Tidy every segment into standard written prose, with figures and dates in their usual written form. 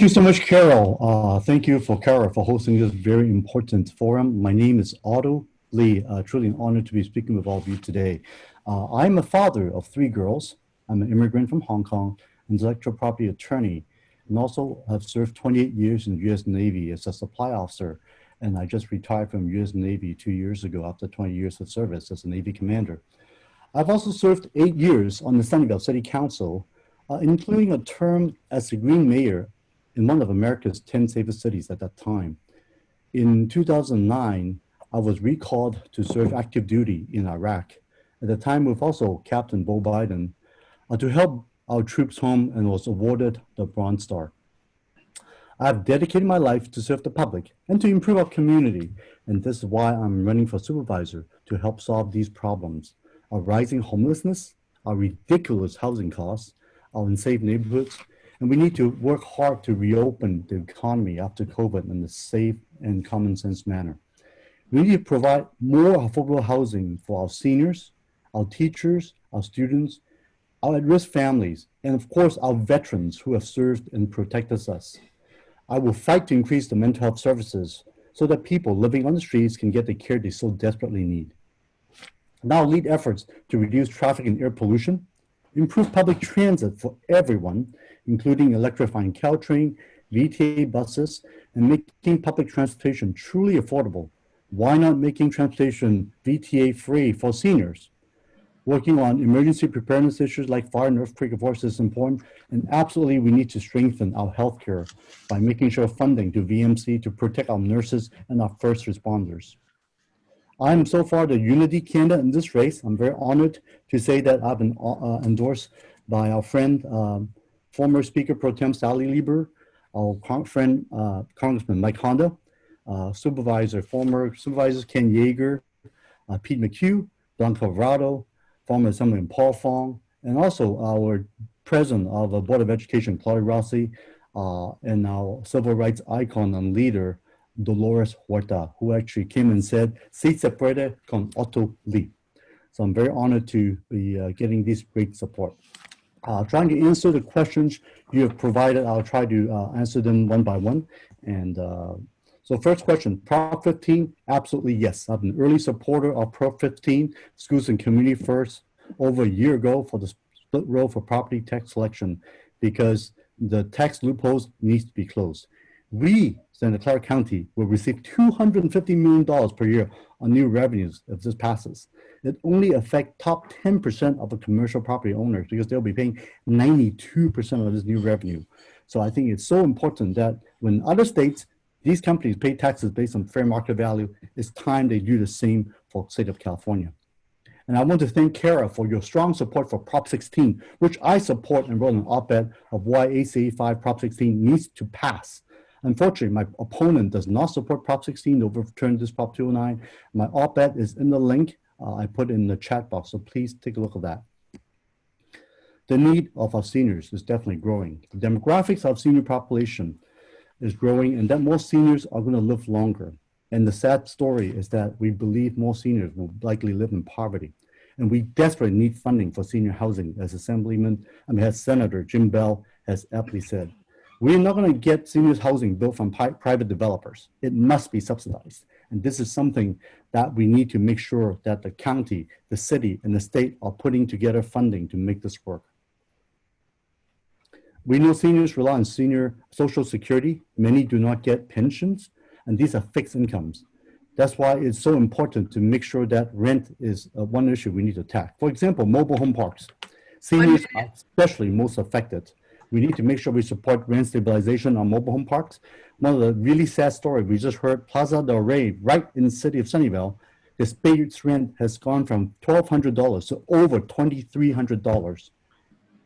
you so much, Carol. Thank you for Clara for hosting this very important forum. My name is Otto Lee. Truly an honor to be speaking with all of you today. I'm a father of three girls. I'm an immigrant from Hong Kong, intellectual property attorney, and also have served 28 years in the U.S. Navy as a supply officer. And I just retired from U.S. Navy 2 years ago after 20 years of service as a Navy commander. I've also served 8 years on the Sunnyvale City Council, including a term as the Green Mayor in one of America's 10 safest cities at that time. In 2009, I was recalled to serve active duty in Iraq. At the time with also Captain Bo Biden to help our troops home and was awarded the Bronze Star. I've dedicated my life to serve the public and to improve our community. And this is why I'm running for supervisor to help solve these problems. Our rising homelessness, our ridiculous housing costs, our unsafe neighborhoods, and we need to work hard to reopen the economy after COVID in a safe and common sense manner. We need to provide more affordable housing for our seniors, our teachers, our students, our at-risk families, and of course, our veterans who have served and protected us. I will fight to increase the mental health services so that people living on the streets can get the care they so desperately need. Now lead efforts to reduce traffic and air pollution, improve public transit for everyone, including electrifying Caltrain, VTA buses, and making public transportation truly affordable. Why not making transportation VTA free for seniors? Working on emergency preparedness issues like fire and earthquake, of course, is important. And absolutely, we need to strengthen our healthcare by making sure funding to VMC to protect our nurses and our first responders. I'm so far the unity candidate in this race. I'm very honored to say that I've been endorsed by our friend, former Speaker Pro Tem Sally Lieber, our friend Congressman Mike Honda, former Supervisors Ken Yeager, Pete McHugh, Don Colorado, former Assemblyman Paul Fong, and also our president of the Board of Education, Claudia Rossi, and our civil rights icon and leader, Dolores Huerta, who actually came and said, "Si se puede con Otto Lee." So I'm very honored to be getting this great support. Trying to answer the questions you have provided, I'll try to answer them one by one. And so first question, Prop 15, absolutely yes. I've been an early supporter of Prop 15, Schools and Community First, over a year ago for the split roll for property tax collection, because the tax loopholes needs to be closed. We, Santa Clara County, will receive $250 million per year on new revenues if this passes. It only affects top 10% of the commercial property owners because they'll be paying 92% of this new revenue. So I think it's so important that when other states, these companies pay taxes based on fair market value, it's time they do the same for the state of California. And I want to thank Clara for your strong support for Prop 16, which I support and wrote an op-ed of why ACA 5 Prop 16 needs to pass. Unfortunately, my opponent does not support Prop 16 to overturn this Prop 209. My op-ed is in the link I put in the chat box, so please take a look at that. The need of our seniors is definitely growing. The demographics of senior population is growing, and that more seniors are going to live longer. And the sad story is that we believe more seniors will likely live in poverty. And we desperately need funding for senior housing, as as Senator Jim Bell has aptly said. We're not going to get seniors housing built from private developers. It must be subsidized. And this is something that we need to make sure that the county, the city, and the state are putting together funding to make this work. We know seniors rely on senior Social Security. Many do not get pensions, and these are fixed incomes. That's why it's so important to make sure that rent is one issue we need to attack. For example, mobile home parks. Seniors are especially most affected. We need to make sure we support rent stabilization on mobile home parks. One of the really sad stories we just heard, Plaza del Rey, right in the city of Sunnyvale, the base rent has gone from $1,200 to over $2,300.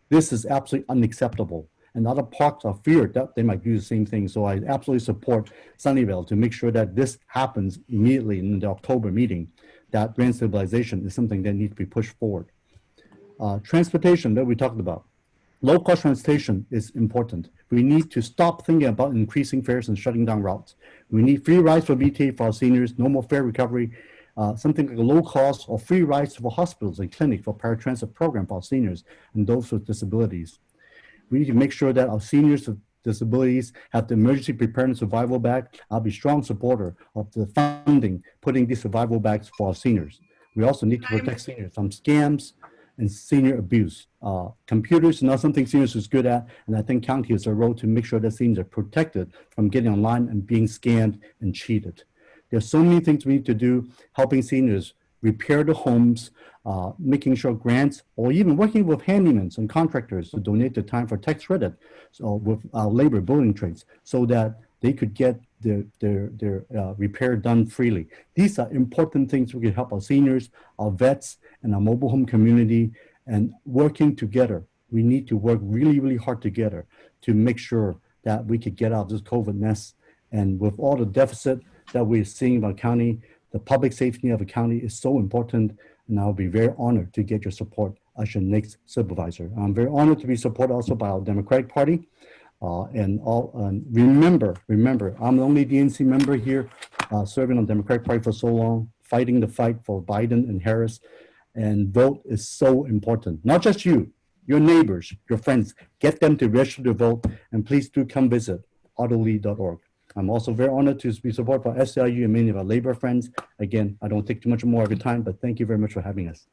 This is absolutely unacceptable. And other parks are feared that they might do the same thing. So I absolutely support Sunnyvale to make sure that this happens immediately in the October meeting, that rent stabilization is something that needs to be pushed forward. Transportation that we talked about. Low-cost transportation is important. We need to stop thinking about increasing fares and shutting down routes. We need free rides for VTA for our seniors, no more fare recovery, something like a low-cost or free rides for hospitals and clinics for paratransit program for our seniors and those with disabilities. We need to make sure that our seniors with disabilities, have the emergency preparedness survival bag. I'll be a strong supporter of the funding, putting these survival bags for our seniors. We also need to protect seniors from scams and senior abuse. Computers are not something seniors is good at, and I think county has a role to make sure that seniors are protected from getting online and being scammed and cheated. There's so many things we need to do, helping seniors repair the homes, making sure grants, or even working with handymen and contractors to donate the time for tax credit, so with labor building trades, so that they could get their repair done freely. These are important things we can help our seniors, our vets, and our mobile home community, and working together. We need to work really, really hard together to make sure that we could get out of this COVID mess. And with all the deficit that we're seeing in our county, the public safety of the county is so important, and I'll be very honored to get your support as your next supervisor. I'm very honored to be supported also by our Democratic Party. Remember, I'm the only DNC member here serving on the Democratic Party for so long, fighting the fight for Biden and Harris. And vote is so important. Not just you, your neighbors, your friends. Get them to register to vote, and please do come visit autolee.org. I'm also very honored to be supported by SCIU and many of our labor friends. Again, I don't take too much more of your time, but thank you very much for having us.